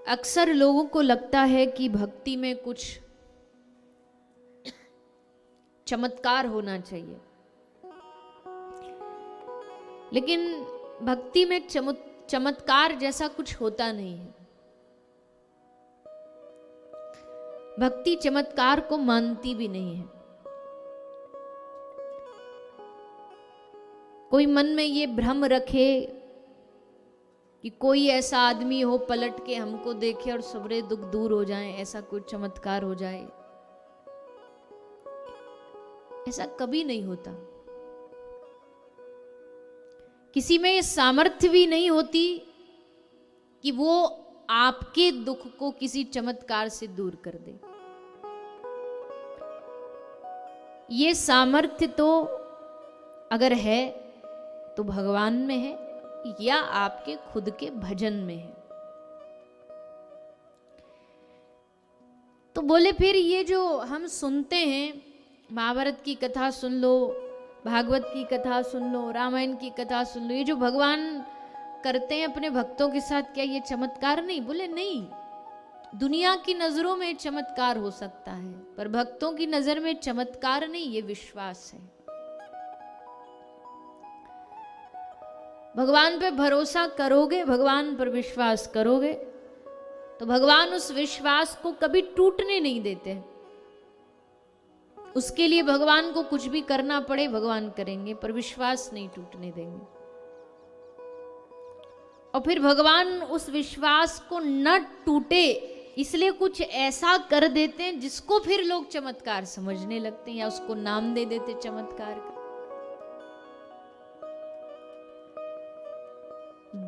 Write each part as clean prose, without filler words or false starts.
अक्सर लोगों को लगता है कि भक्ति में कुछ चमत्कार होना चाहिए, लेकिन भक्ति में चमत्कार जैसा कुछ होता नहीं है। भक्ति चमत्कार को मानती भी नहीं है। कोई मन में ये भ्रम रखे कि कोई ऐसा आदमी हो पलट के हमको देखे और सबरे दुख दूर हो जाएं, ऐसा कोई चमत्कार हो जाए, ऐसा कभी नहीं होता। किसी में ये सामर्थ्य भी नहीं होती कि वो आपके दुख को किसी चमत्कार से दूर कर दे। ये सामर्थ्य तो अगर है तो भगवान में है या आपके खुद के भजन में है। तो बोले फिर ये जो हम सुनते हैं, महाभारत की कथा सुन लो, भागवत की कथा सुन लो, रामायण की कथा सुन लो, ये जो भगवान करते हैं अपने भक्तों के साथ, क्या ये चमत्कार नहीं? बोले नहीं। दुनिया की नजरों में चमत्कार हो सकता है, पर भक्तों की नजर में चमत्कार नहीं, ये विश्वास है। भगवान पे भरोसा करोगे, भगवान पर विश्वास करोगे, तो भगवान उस विश्वास को कभी टूटने नहीं देते। उसके लिए भगवान को कुछ भी करना पड़े भगवान करेंगे, पर विश्वास नहीं टूटने देंगे। और फिर भगवान उस विश्वास को न टूटे इसलिए कुछ ऐसा कर देते हैं जिसको फिर लोग चमत्कार समझने लगते हैं या उसको नाम दे देते चमत्कार का।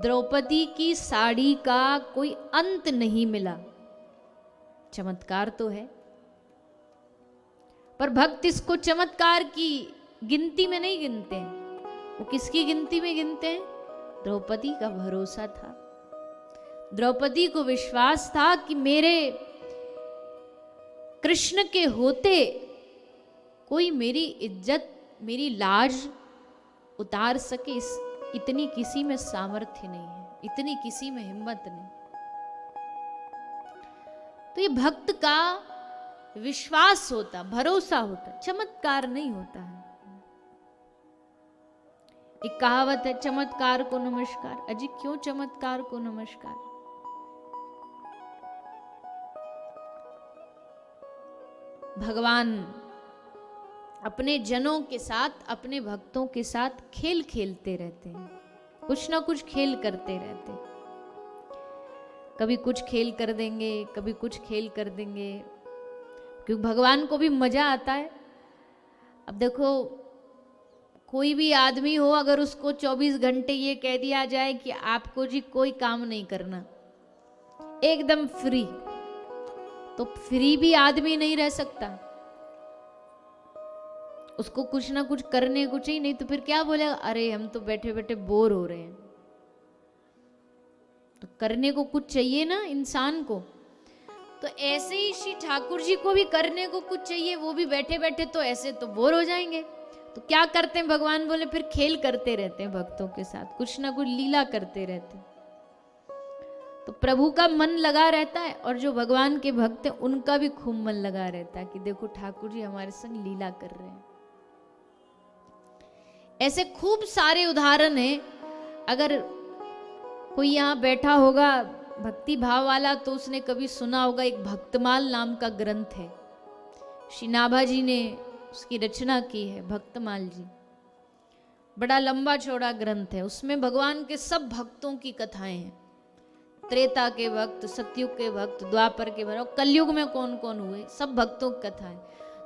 द्रौपदी की साड़ी का कोई अंत नहीं मिला, चमत्कार तो है, पर भक्त इसको चमत्कार की गिनती में नहीं गिनते हैं। वो किसकी गिनती में गिनते हैं? द्रौपदी का भरोसा था, द्रौपदी को विश्वास था कि मेरे कृष्ण के होते कोई मेरी इज्जत, मेरी लाज उतार सके, इतनी किसी में सामर्थ्य नहीं है, इतनी किसी में हिम्मत नहीं। तो ये भक्त का विश्वास होता, भरोसा होता, चमत्कार नहीं होता है। एक कहावत है, चमत्कार को नमस्कार। अजी क्यों चमत्कार को नमस्कार? भगवान अपने जनों के साथ, अपने भक्तों के साथ खेल खेलते रहते हैं, कुछ ना कुछ खेल करते रहते हैं। कभी कुछ खेल कर देंगे, कभी कुछ खेल कर देंगे, क्योंकि भगवान को भी मजा आता है। अब देखो, कोई भी आदमी हो, अगर उसको 24 घंटे ये कह दिया जाए कि आपको जी कोई काम नहीं करना, एकदम फ्री, तो फ्री भी आदमी नहीं रह सकता। उसको कुछ ना कुछ करने को चाहिए, नहीं तो फिर क्या बोलेगा, अरे हम तो बैठे बैठे बोर हो रहे हैं। तो करने को कुछ चाहिए ना इंसान को। तो ऐसे ही श्री ठाकुर जी को भी करने को कुछ चाहिए, वो भी बैठे बैठे तो ऐसे तो बोर हो जाएंगे। तो क्या करते हैं भगवान? बोले फिर खेल करते रहते हैं भक्तों के साथ, कुछ ना कुछ लीला करते रहते हैं। तो प्रभु का मन लगा रहता है, और जो भगवान के भक्त हैं उनका भी खूब मन लगा रहता है कि देखो ठाकुर जी हमारे संग लीला कर रहे हैं। ऐसे खूब सारे उदाहरण हैं। अगर कोई यहाँ बैठा होगा भक्ति भाव वाला, तो उसने कभी सुना होगा, एक भक्तमाल नाम का ग्रंथ है, श्री नाभा जी ने उसकी रचना की है, भक्तमाल जी। बड़ा लंबा चौड़ा ग्रंथ है, उसमें भगवान के सब भक्तों की कथाएं हैं। त्रेता के भक्त, सतयुग के भक्त, द्वापर के भक्त, कलयुग में कौन कौन हुए, सब भक्तों की कथाएं।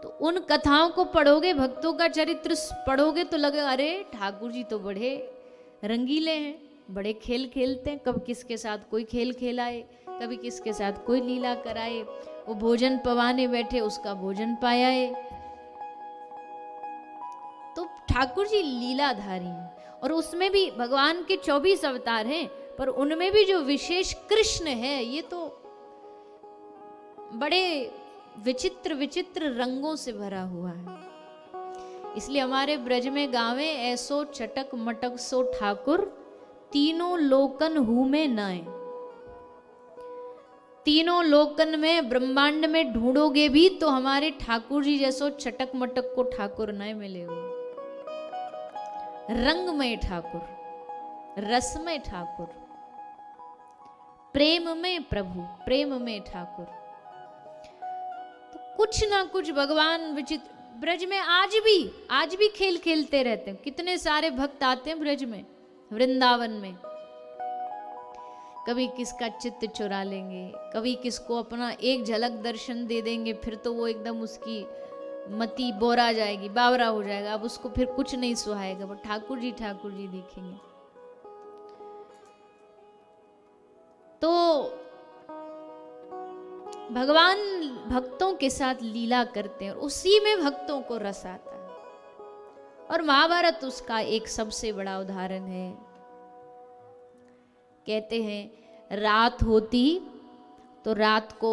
तो उन कथाओं को पढ़ोगे, भक्तों का चरित्र पढ़ोगे, तो लगे अरे ठाकुर जी तो बड़े रंगीले हैं, बड़े खेल खेलते हैं। कब किसके साथ कोई खेल खेलाए, कभी किसके साथ कोई लीला कराए। वो भोजन पवाने बैठे, उसका भोजन पायाए। तो ठाकुर जी लीलाधारी हैं, और उसमें भी भगवान के 24 अवतार हैं, पर उनमें भी जो विशेष कृष्ण है, ये तो बड़े विचित्र विचित्र रंगों से भरा हुआ है। इसलिए हमारे ब्रज में गावे, ऐसो चटक मटक सो ठाकुर, तीनों लोकन हूँ में नाए। तीनों लोकन में ब्रह्मांड में ढूंढोगे भी तो हमारे ठाकुर जी जैसो चटक मटक को ठाकुर नहीं मिलेगा। रंगमय ठाकुर, रसमय ठाकुर, प्रेम में प्रभु, प्रेम में ठाकुर। तो कुछ ना कुछ भगवान विचित्र ब्रज में आज भी खेल खेलते रहते हैं। कितने सारे भक्त आते हैं ब्रज में, वृंदावन में। कभी किसका चित्त चुरा लेंगे, कभी किसको अपना एक झलक दर्शन दे देंगे, फिर तो वो एकदम उसकी मति बोरा जाएगी, बावरा हो जाएगा। अब उसको फिर कुछ नहीं सुहाएगा, वो ठाकुर जी देखेंगे। तो भगवान भक्तों के साथ लीला करते हैं और उसी में भक्तों को रस आता है। और महाभारत उसका एक सबसे बड़ा उदाहरण है। कहते हैं रात होती तो रात को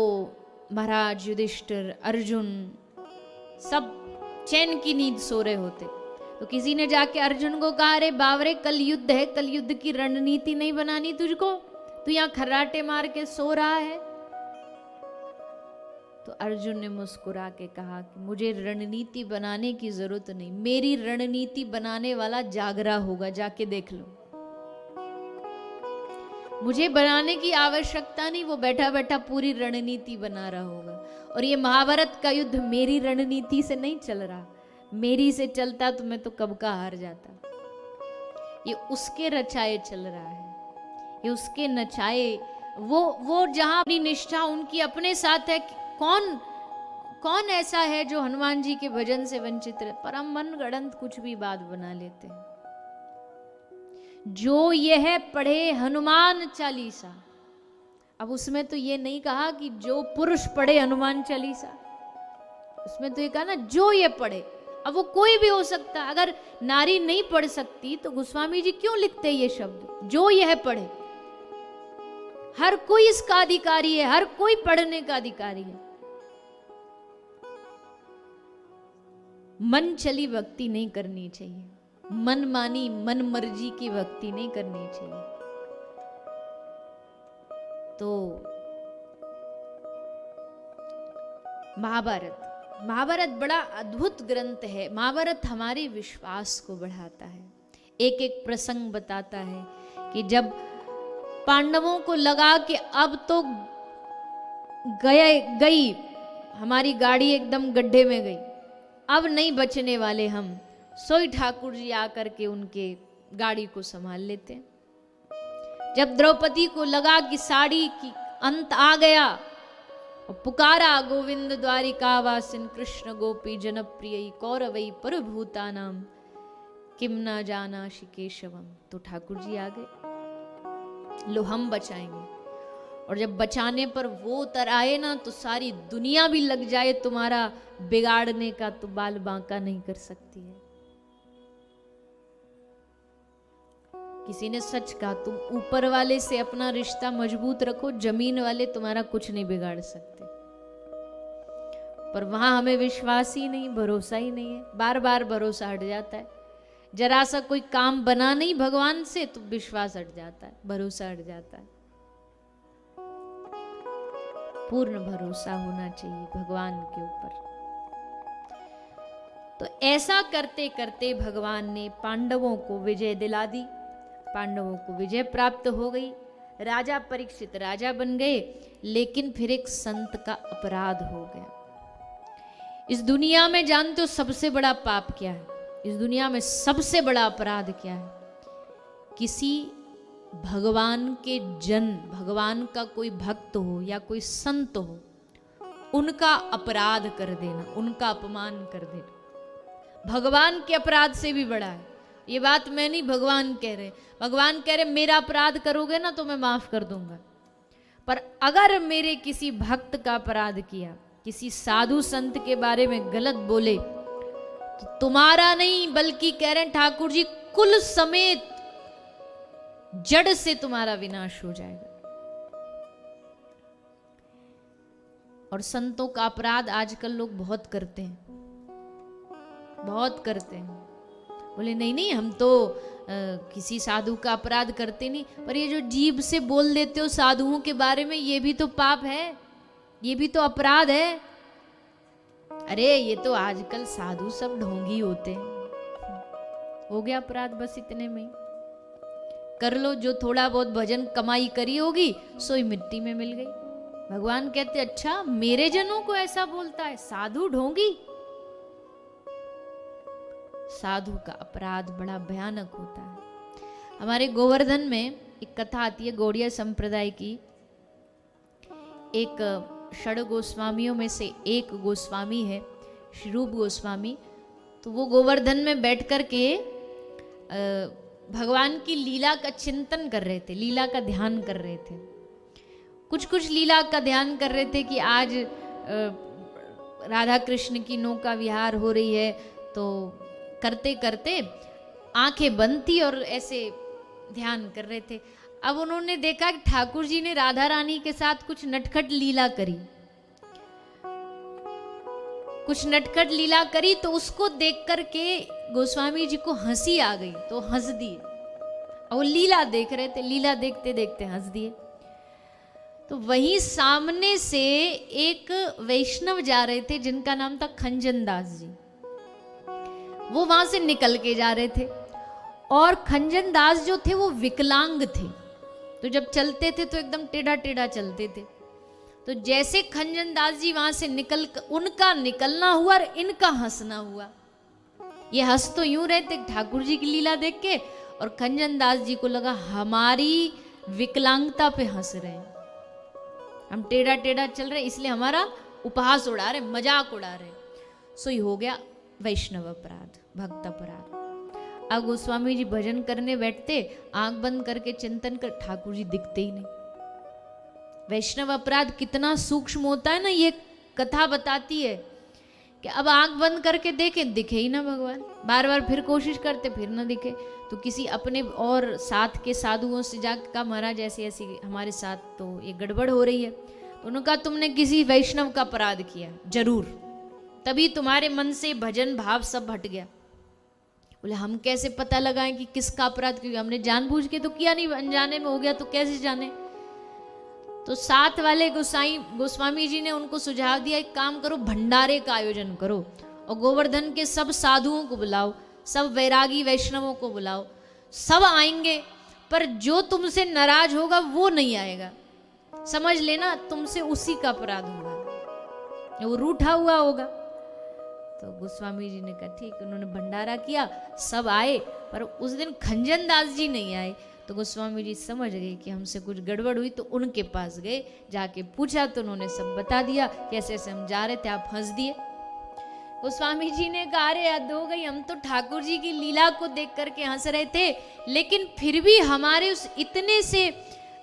महाराज युधिष्ठिर, अर्जुन सब चैन की नींद सो रहे होते। तो किसी ने जाके अर्जुन को कहा, अरे बावरे कल युद्ध है, कल युद्ध की रणनीति नहीं बनानी तुझको, तू यहाँ खर्राटे मार के सो रहा है। तो अर्जुन ने मुस्कुरा के कहा कि मुझे रणनीति बनाने की जरूरत नहीं, मेरी रणनीति बनाने वाला जागरा होगा, जाके देख लो। मुझे बनाने की आवश्यकता नहीं, वो बैठा बैठा पूरी रणनीति बना रहा होगा। और ये महाभारत का युद्ध मेरी रणनीति से नहीं चल रहा, मेरी से चलता तो मैं तो कब का हार जाता। ये उसके रचाए चल रहा है, ये उसके नचाए। वो जहां अपनी निष्ठा उनकी अपने साथ है। कौन ऐसा है जो हनुमान जी के भजन से वंचित रहे? पर हम मन गढ़ंत कुछ भी बात बना लेते हैं। जो यह पढ़े हनुमान चालीसा, अब उसमें तो ये नहीं कहा कि जो पुरुष पढ़े हनुमान चालीसा, उसमें तो ये कहा ना जो ये पढ़े। अब वो कोई भी हो सकता, अगर नारी नहीं पढ़ सकती तो गोस्वामी जी क्यों लिखते ये शब्द, जो यह पढ़े। हर कोई इसका अधिकारी है, हर कोई पढ़ने का अधिकारी है। मन चली भक्ति नहीं करनी चाहिए, मन मानी मन मर्जी की भक्ति नहीं करनी चाहिए। तो महाभारत बड़ा अद्भुत ग्रंथ है। महाभारत हमारे विश्वास को बढ़ाता है। एक एक प्रसंग बताता है कि जब पांडवों को लगा कि अब तो गई हमारी गाड़ी, एकदम गड्ढे में गई, अब नहीं बचने वाले हम, सोई ठाकुर जी आकर के उनके गाड़ी को संभाल लेते हैं। जब द्रौपदी को लगा कि साड़ी की अंत आ गया, और पुकारा गोविंद द्वारिका वासिन कृष्ण गोपी जनप्रिय कौरवई परभूतानाम किम ना जाना शिकेशवम, तो ठाकुर जी आ गए, लो हम बचाएंगे। और जब बचाने पर वो उतर आए ना, तो सारी दुनिया भी लग जाए तुम्हारा बिगाड़ने का, तो बाल बांका नहीं कर सकती है। किसी ने सच कहा, तुम ऊपर वाले से अपना रिश्ता मजबूत रखो, जमीन वाले तुम्हारा कुछ नहीं बिगाड़ सकते। पर वहां हमें विश्वास ही नहीं, भरोसा ही नहीं है, बार बार भरोसा हट जाता है। जरा सा कोई काम बना नहीं भगवान से तो विश्वास हट जाता है, भरोसा हट जाता है। पूर्ण भरोसा होना चाहिए भगवान के ऊपर। तो ऐसा करते करते भगवान ने पांडवों को विजय दिला दी, पांडवों को विजय प्राप्त हो गई। राजा परीक्षित राजा बन गए, लेकिन फिर एक संत का अपराध हो गया। इस दुनिया में जानते हो सबसे बड़ा पाप क्या है? इस दुनिया में सबसे बड़ा अपराध क्या है? किसी भगवान के जन, भगवान का कोई भक्त हो या कोई संत हो, उनका अपराध कर देना, उनका अपमान कर देना, भगवान के अपराध से भी बड़ा है। ये बात मैं नहीं, भगवान कह रहे। भगवान कह रहे मेरा अपराध करोगे ना तो मैं माफ कर दूंगा, पर अगर मेरे किसी भक्त का अपराध किया, किसी साधु संत के बारे में गलत बोले, तो तुम्हारा नहीं बल्कि कह रहे ठाकुर जी कुल समेत जड़ से तुम्हारा विनाश हो जाएगा। और संतों का अपराध आजकल लोग बहुत करते हैं, बहुत करते हैं। बोले नहीं नहीं, हम तो किसी साधु का अपराध करते नहीं, पर ये जो जीभ से बोल देते हो साधुओं के बारे में, ये भी तो पाप है, ये भी तो अपराध है। अरे ये तो आजकल साधु सब ढोंगी होते हैं, हो गया अपराध बस इतने में ही। कर लो, जो थोड़ा बहुत भजन कमाई करी होगी सोई मिट्टी में मिल गई। भगवान कहते अच्छा मेरे जनों को ऐसा बोलता है, साधु ढोंगी। साधु का अपराध बड़ा भयानक होता है। हमारे गोवर्धन में एक कथा आती है गौड़िया संप्रदाय की। एक षड गोस्वामियों में से एक गोस्वामी है श्री रूप गोस्वामी। तो वो गोवर्धन में बैठ कर के भगवान की लीला का चिंतन कर रहे थे, लीला का ध्यान कर रहे थे। कुछ कुछ लीला का ध्यान कर रहे थे कि आज राधा कृष्ण की नौका विहार हो रही है, तो करते करते आंखें बंद थी और ऐसे ध्यान कर रहे थे। अब उन्होंने देखा कि ठाकुर जी ने राधा रानी के साथ कुछ नटखट लीला करी, कुछ नटखट लीला करी, तो उसको देख करके गोस्वामी जी को हंसी आ गई, तो हंस दिए। और वो लीला देख रहे थे, लीला देखते देखते हंस दिए। तो वहीं सामने से एक वैष्णव जा रहे थे जिनका नाम था खंजन दास जी। वो वहां से निकल के जा रहे थे और खंजन दास जो थे वो विकलांग थे, तो जब चलते थे तो एकदम टेढ़ा टेढ़ा चलते थे। तो जैसे खंजन दास जी वहां से उनका निकलना हुआ और इनका हंसना हुआ। ये हंस तो यूं रहे थे ठाकुर जी की लीला देख के, और खंजन दास जी को लगा हमारी विकलांगता पे हंस रहे हैं, हम टेढ़ा टेढ़ा चल रहे इसलिए हमारा उपहास उड़ा रहे, मजाक उड़ा रहे। सो ये हो गया वैष्णव अपराध, भक्त अपराध। अब गोस्वामी जी भजन करने बैठते, आंख बंद करके चिंतन कर, ठाकुर जी दिखते ही नहीं। वैष्णव अपराध कितना सूक्ष्म होता है ना, ये कथा बताती है कि अब आंख बंद करके देखें, दिखे ही ना भगवान। बार बार फिर कोशिश करते, फिर ना दिखे। तो किसी अपने और साथ के साधुओं से जाकर कहा महाराज ऐसी ऐसी हमारे साथ तो ये गड़बड़ हो रही है। तो उन्होंने कहा तुमने किसी वैष्णव का अपराध किया जरूर, तभी तुम्हारे मन से भजन भाव सब हट गया। बोले हम कैसे पता लगाएं कि किसका अपराध, क्योंकि हमने जानबूझ के तो किया नहीं, अनजाने में हो गया तो कैसे जाने। तो साथ वाले गोस्वामी जी ने उनको सुझाव दिया एक काम करो, भंडारे का आयोजन करो और गोवर्धन के सब साधुओं को बुलाओ, सब वैरागी वैष्णवों को बुलाओ, सब आएंगे, पर जो तुमसे नाराज होगा वो नहीं आएगा। समझ लेना तुमसे उसी का अपराध होगा, वो रूठा हुआ होगा। तो गोस्वामी जी ने कहा ठीक। उन्होंने भंडारा किया, सब आए, पर उस दिन खंजन दास जी नहीं आए। तो गोस्वामी जी समझ गए कि हमसे कुछ गड़बड़ हुई, तो उनके पास गए, जाके पूछा तो उन्होंने सब बता दिया कि ऐसे ऐसे हम जा रहे थे, आप हंस दिए। गोस्वामी जी ने कहा अरे याद हो गई, हम तो ठाकुर जी की लीला को देख करके हंस रहे थे, लेकिन फिर भी हमारे उस इतने से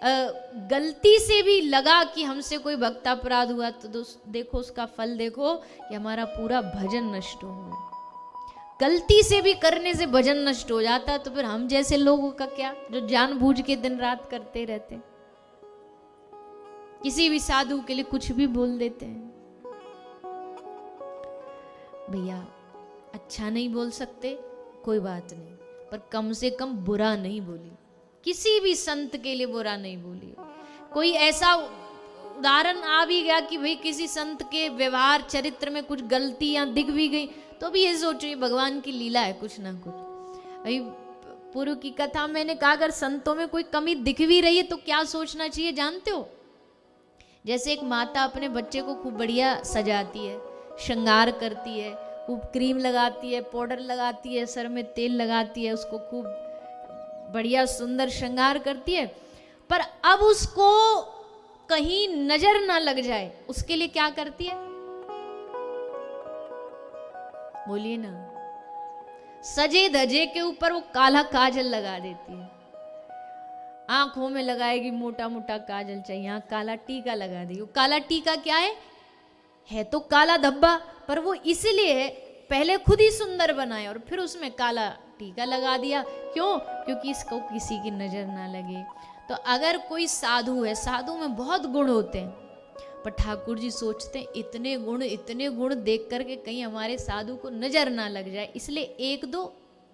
गलती से भी लगा कि हमसे कोई भक्त अपराध हुआ, तो देखो उसका फल देखो कि हमारा पूरा भजन नष्ट हो गया। गलती से भी करने से भजन नष्ट हो जाता, तो फिर हम जैसे लोगों का क्या, जो जानबूझ के दिन रात करते रहते, किसी भी साधु के लिए कुछ भी बोल देते हैं। भैया अच्छा नहीं बोल सकते कोई बात नहीं, पर कम से कम बुरा नहीं बोली, किसी भी संत के लिए बुरा नहीं बोली। कोई ऐसा उदाहरण आ भी गया कि भाई किसी संत के व्यवहार चरित्र में कुछ गलतियां दिख भी गई, तो भी ये सोचो भगवान की लीला है कुछ ना कुछ। अभी पूर्व की कथा मैंने कहा अगर संतों में कोई कमी दिख भी रही है तो क्या सोचना चाहिए जानते हो? जैसे एक माता अपने बच्चे को खूब बढ़िया सजाती है, श्रृंगार करती है, खूब क्रीम लगाती है, पाउडर लगाती है, सर में तेल लगाती है, उसको खूब बढ़िया सुंदर श्रृंगार करती है, पर अब उसको कहीं नजर ना लग जाए उसके लिए क्या करती है? बोलिए ना। सजे धजे के ऊपर वो काला काजल लगा देती है, आंखों में लगाएगी मोटा मोटा काजल चाहिए, यहाँ काला टीका लगा देगी। वो काला टीका क्या है तो काला धब्बा, पर वो इसलिए है पहले खुद ही सुंदर बनाए और फिर उसमें काला टीका लगा दिया। क्यों? क्योंकि इसको किसी की नजर ना लगे। तो अगर कोई साधु है, साधु में बहुत गुण होते हैं, पर ठाकुर जी सोचते हैं इतने गुण देख करके कहीं हमारे साधु को नजर ना लग जाए, इसलिए एक दो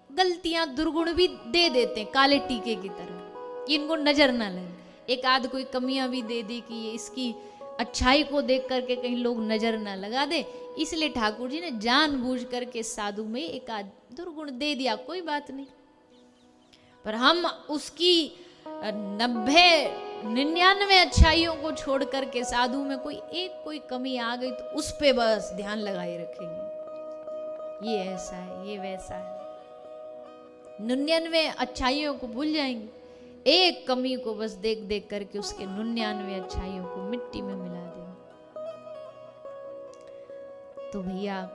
गलतियां दुर्गुण भी दे देते हैं काले टीके की तरह, कि इनको नजर ना लगे। एक आध कोई कमियां भी दे दी कि ये इसकी अच्छाई को देख करके कहीं लोग नजर ना लगा दे, इसलिए ठाकुर जी ने जानबूझ करके साधु में एक आध दुर्गुण दे दिया, कोई बात नहीं। पर हम उसकी 99 अच्छाइयों को छोड़ करके साधु में कोई कमी आ गई तो उस पे बस ध्यान लगाए रखेंगे, ये ऐसा है, ये वैसा है। 99 अच्छाइयों को भूल जाएंगे, एक कमी को बस देख देख करके उसके 99 अच्छाइयों को मिट्टी में मिला देंगे। तो भैया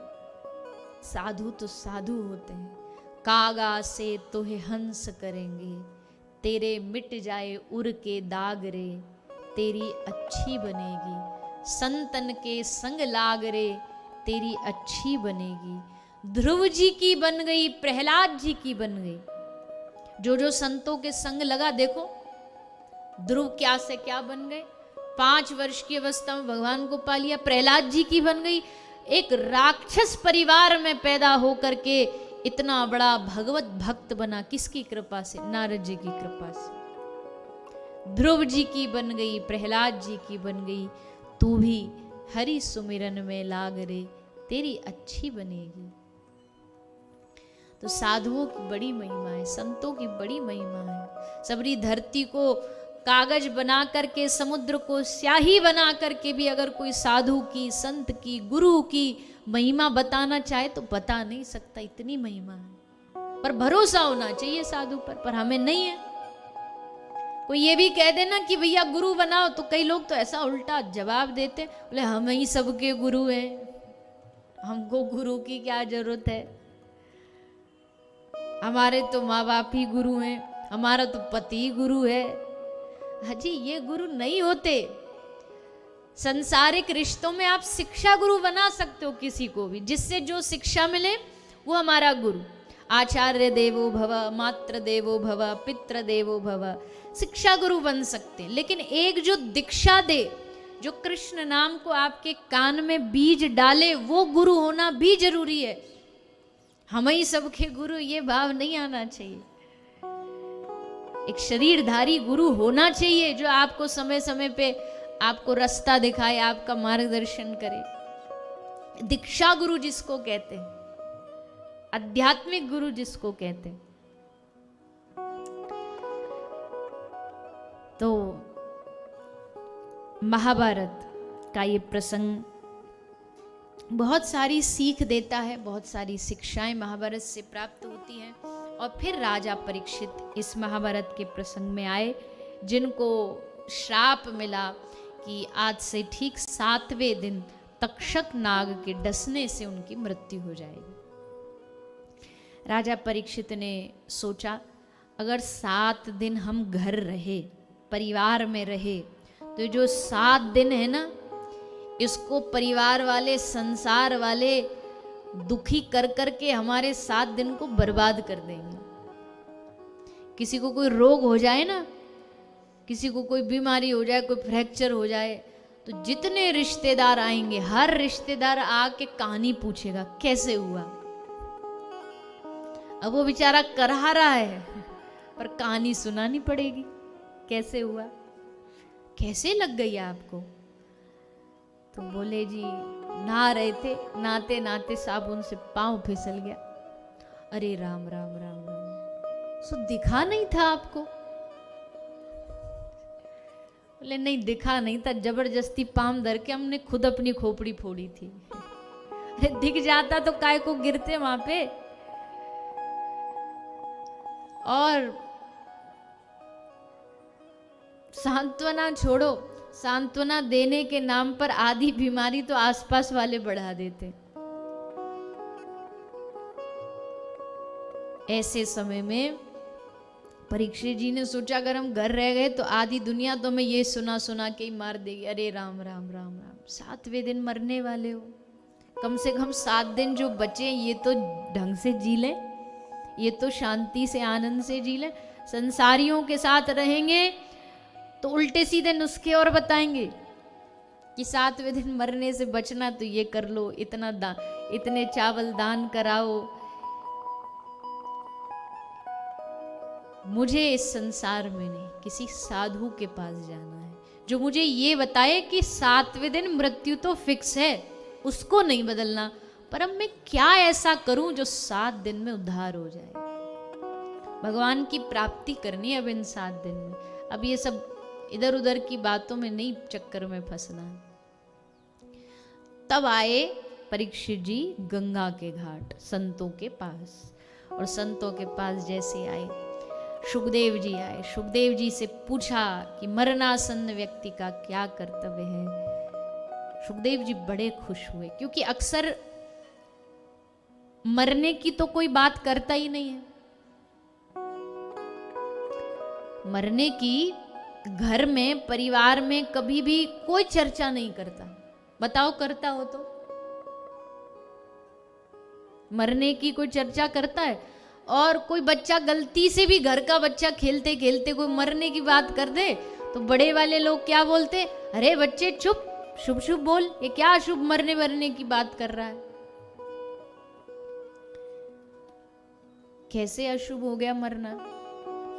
साधु तो साधु होते हैं। कागा से तोहे हंस करेंगे, तेरे मिट जाए उर के दाग रे, तेरी अच्छी बनेगी। संतन के संग लाग रे, तेरी अच्छी बनेगी। ध्रुव जी की बन गई, प्रहलाद जी की बन गई। जो जो संतों के संग लगा, देखो ध्रुव क्या से क्या बन गए। 5 वर्ष की अवस्था में भगवान को पा लिया। प्रहलाद जी की बन गई, एक राक्षस परिवार में पैदा होकर के इतना बड़ा भगवत भक्त बना। किसकी कृपा से? नारद जी की कृपा से। ध्रुव जी की बन गई, प्रहलाद जी की बन गई। तू भी हरि सुमिरन में लाग रे, तेरी अच्छी बनेगी। तो साधुओं की बड़ी महिमा है, संतों की बड़ी महिमा है। सबरी धरती को कागज बना करके, समुद्र को स्याही बना करके भी अगर कोई साधु की, संत की, गुरु की महिमा बताना चाहे तो बता नहीं सकता, इतनी महिमा है। पर भरोसा होना चाहिए साधु पर हमें नहीं है। कोई ये भी कह देना कि भैया गुरु बनाओ, तो कई लोग तो ऐसा उल्टा जवाब देते, बोले हम ही सबके गुरु हैं, हमको गुरु की क्या जरूरत है, हमारे तो माँ बाप ही गुरु हैं, हमारा तो पति गुरु है। हाजी, ये गुरु नहीं होते। संसारिक रिश्तों में आप शिक्षा गुरु बना सकते हो किसी को भी, जिससे जो शिक्षा मिले वो हमारा गुरु। आचार्य देवो भव, मात्र देवो भव, पितृ देवो भव, शिक्षा गुरु बन सकते हैं। लेकिन एक जो दीक्षा दे, जो कृष्ण नाम को आपके कान में बीज डाले, वो गुरु होना भी जरूरी है। हम ही सबके गुरु, ये भाव नहीं आना चाहिए। एक शरीरधारी गुरु होना चाहिए जो आपको समय समय पे आपको रास्ता दिखाए, आपका मार्गदर्शन करे। दीक्षा गुरु जिसको कहते हैं, आध्यात्मिक गुरु जिसको कहते हैं। तो महाभारत का ये प्रसंग बहुत सारी सीख देता है, बहुत सारी शिक्षाएं महाभारत से प्राप्त होती हैं। और फिर राजा परीक्षित इस महाभारत के प्रसंग में आए, जिनको श्राप मिला कि आज से ठीक 7वें दिन तक्षक नाग के डसने से उनकी मृत्यु हो जाएगी। राजा परीक्षित ने सोचा, अगर 7 दिन हम घर रहे, परिवार में रहे, तो जो 7 दिन है ना, इसको परिवार वाले, संसार वाले दुखी कर करके हमारे 7 दिन को बर्बाद कर देंगे। किसी को कोई रोग हो जाए ना, किसी को कोई बीमारी हो जाए, कोई फ्रैक्चर हो जाए, तो जितने रिश्तेदार आएंगे, हर रिश्तेदार आके कहानी पूछेगा कैसे हुआ। अब वो बेचारा करहा रहा है, पर कहानी सुनानी पड़ेगी, कैसे हुआ, कैसे लग गई आपको। तो बोले जी नहा रहे थे, नहाते नहाते साबुन से पांव फिसल गया। अरे राम राम राम राम, सो दिखा नहीं था आपको? बोले नहीं, दिखा नहीं था, जबरदस्ती पाम धर के हमने खुद अपनी खोपड़ी फोड़ी थी। अरे दिख जाता तो काय को गिरते वहां पे। और सांत्वना छोड़ो, सांत्वना देने के नाम पर आधी बीमारी तो आसपास वाले बढ़ा देते। ऐसे समय में परीक्षित जी ने सोचा, अगर हम घर रह गए तो आधी दुनिया तो हमें ये सुना सुना के ही मार देगी। अरे राम राम राम राम, 7वें दिन मरने वाले हो, कम से कम 7 दिन जो बचे ये तो ढंग से जी लें, ये तो शांति से, आनंद से जी लें। संसारियों के साथ रहेंगे तो उल्टे सीधे नुस्खे और बताएंगे कि 7वें दिन मरने से बचना तो ये कर लो, इतना इतने चावल दान कराओ, मुझे इस संसार में नहीं, किसी साधु के पास जाना है जो मुझे ये बताए कि 7वें दिन मृत्यु तो फिक्स है, उसको नहीं बदलना, पर अब मैं क्या ऐसा करूं जो 7 दिन में उद्धार हो जाए। भगवान की प्राप्ति करनी है अब इन 7 दिन में। अब ये सब इधर उधर की बातों में नहीं चक्कर में फंसना है। तब आए परीक्षित जी गंगा के घाट संतों के पास, और संतों के पास जैसे आए सुखदेव जी आए। सुखदेव जी से पूछा कि मरणासन्न व्यक्ति का क्या कर्तव्य है। सुखदेव जी बड़े खुश हुए, क्योंकि अक्सर मरने की तो कोई बात करता ही नहीं है। मरने की घर में परिवार में कभी भी कोई चर्चा नहीं करता। बताओ करता हो तो? मरने की कोई चर्चा करता है? और कोई बच्चा गलती से भी, घर का बच्चा खेलते खेलते कोई मरने की बात कर दे तो बड़े वाले लोग क्या बोलते, अरे बच्चे चुप, शुभ शुभ बोल, ये क्या शुभ मरने की बात कर रहा है। कैसे अशुभ हो गया मरना?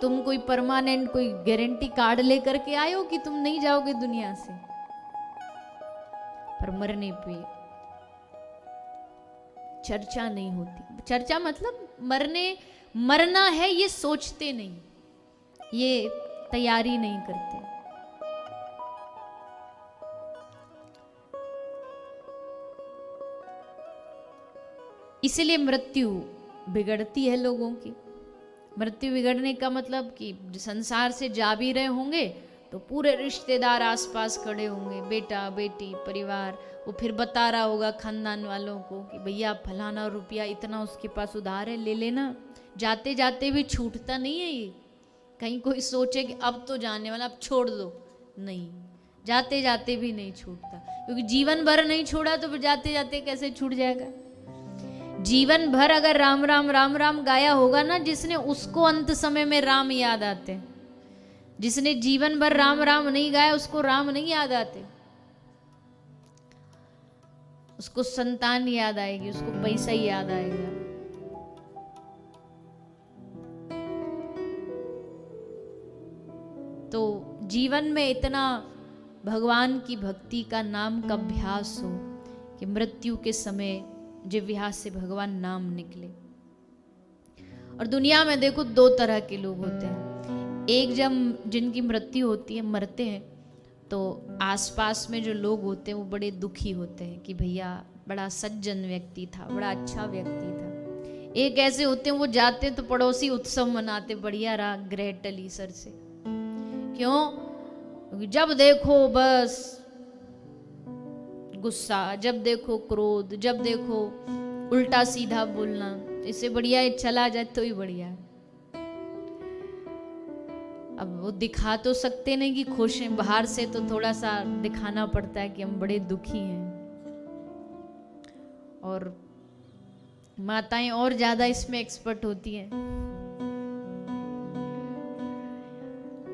तुम कोई परमानेंट कोई गारंटी कार्ड लेकर के आए हो कि तुम नहीं जाओगे दुनिया से? पर मरने पे चर्चा नहीं होती। चर्चा मतलब मरना है ये सोचते नहीं, ये तैयारी नहीं करते। इसलिए मृत्यु बिगड़ती है लोगों की। मृत्यु बिगड़ने का मतलब कि संसार से जा भी रहे होंगे तो पूरे रिश्तेदार आसपास खड़े होंगे, बेटा बेटी परिवार, वो फिर बता रहा होगा खानदान वालों को कि भैया फलाना रुपया इतना उसके पास उधार है, ले लेना। जाते जाते भी छूटता नहीं है ये। कहीं कोई सोचे कि अब तो जाने वाला, अब छोड़ दो, नहीं, जाते जाते भी नहीं छूटता। क्योंकि जीवन भर नहीं छोड़ा तो फिर जाते जाते कैसे छूट जाएगा। जीवन भर अगर राम राम राम राम गाया होगा ना जिसने, उसको अंत समय में राम याद आते। जिसने जीवन भर राम राम नहीं गाया उसको राम नहीं याद आते। उसको संतान याद आएगी, उसको पैसा ही याद आएगा। तो जीवन में इतना भगवान की भक्ति का नाम का अभ्यास हो कि मृत्यु के समय जिह्वा से भगवान नाम निकले। और दुनिया में देखो 2 तरह के लोग होते हैं। एक जब जिनकी मृत्यु होती है, मरते हैं, तो आसपास में जो लोग होते हैं वो बड़े दुखी होते हैं कि भैया बड़ा सज्जन व्यक्ति था, बड़ा अच्छा व्यक्ति था। एक ऐसे होते हैं वो जाते हैं तो पड़ोसी उत्सव मनाते, बढ़िया रहा ग्रह टली सर से। क्यों? क्योंकि जब देखो बस गुस्सा, जब देखो क्रोध, जब देखो उल्टा सीधा बोलना। इससे बढ़िया है चला जाए तो ही बढ़िया है। अब वो दिखा तो सकते नहीं कि खुश हैं, बाहर से तो थोड़ा सा दिखाना पड़ता है कि हम बड़े दुखी हैं। और माताएं और ज्यादा इसमें एक्सपर्ट होती हैं।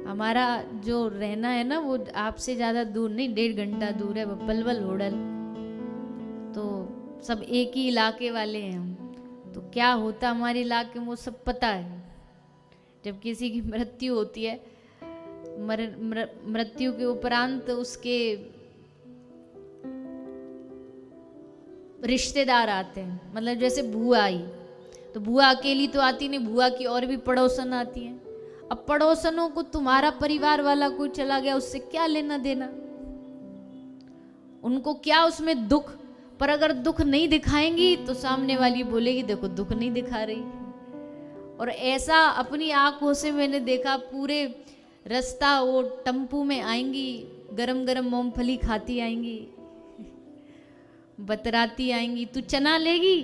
हमारा जो रहना है ना वो आपसे ज्यादा दूर नहीं, 1.5 घंटा दूर है, वो पलवल होडल। तो सब एक ही इलाके वाले हैं हम, तो क्या होता हमारे इलाके में वो सब पता है। जब किसी की मृत्यु होती है, मृत्यु के उपरांत उसके रिश्तेदार आते हैं। मतलब जैसे बुआ आई तो बुआ अकेली तो आती नहीं, बुआ की और भी पड़ोसन आती हैं। अब पड़ोसनों को तुम्हारा परिवार वाला कोई चला गया उससे क्या लेना देना, उनको क्या उसमें दुख। पर अगर दुख नहीं दिखाएंगी तो सामने वाली बोलेगी देखो दुख नहीं दिखा रही। और ऐसा अपनी आंखों से मैंने देखा, पूरे रास्ता वो टम्पू में आएंगी, गरम गरम मूंगफली खाती आएंगी, बतराती आएंगी, तू चना लेगी,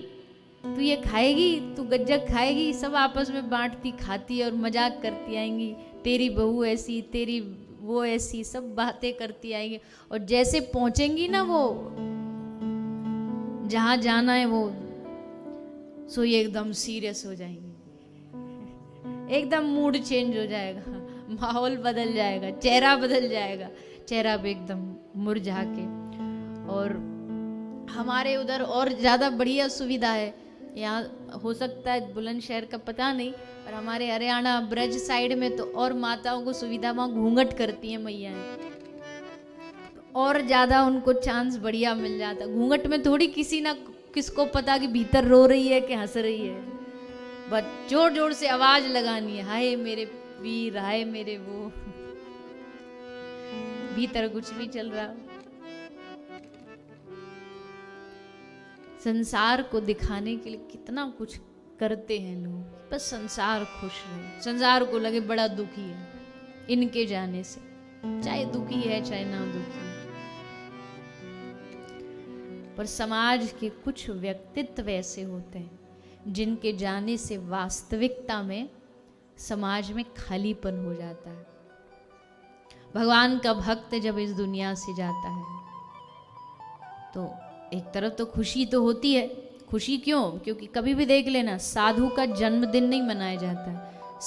तू ये खाएगी, तू गज्जक खाएगी, सब आपस में बांटती खाती और मजाक करती आएंगी। तेरी बहू ऐसी, तेरी वो ऐसी, सब बातें करती आएंगी। और जैसे पहुंचेंगी ना वो जहां जाना है वो, सो ये एकदम सीरियस हो जाएंगी, एकदम मूड चेंज हो जाएगा, माहौल बदल जाएगा, चेहरा बदल जाएगा, चेहरा भी एकदम मुरझा के। और हमारे उधर और ज़्यादा बढ़िया सुविधा है, यहाँ हो सकता है बुलंदशहर का पता नहीं, पर हमारे हरियाणा ब्रज साइड में तो और माताओं को सुविधा, वहाँ घूंघट करती हैं मैयाएं, और ज़्यादा उनको चांस बढ़िया मिल जाता। घूंघट में थोड़ी किसी ना किसको पता कि भीतर रो रही है कि हंस रही है, बस जोर जोर से आवाज लगानी है, हाय मेरे वीर, हाय मेरे वो, भीतर कुछ भी चल रहा। संसार को दिखाने के लिए कितना कुछ करते हैं लोग, बस संसार खुश रहे, संसार को लगे बड़ा दुखी है इनके जाने से, चाहे दुखी है चाहे ना दुखी है। पर समाज के कुछ व्यक्तित्व ऐसे होते हैं जिनके जाने से वास्तविकता में समाज में खालीपन हो जाता है। भगवान का भक्त जब इस दुनिया से जाता है तो एक तरफ तो खुशी तो होती है। खुशी क्यों? क्योंकि कभी भी देख लेना, साधु का जन्मदिन नहीं मनाया जाता है,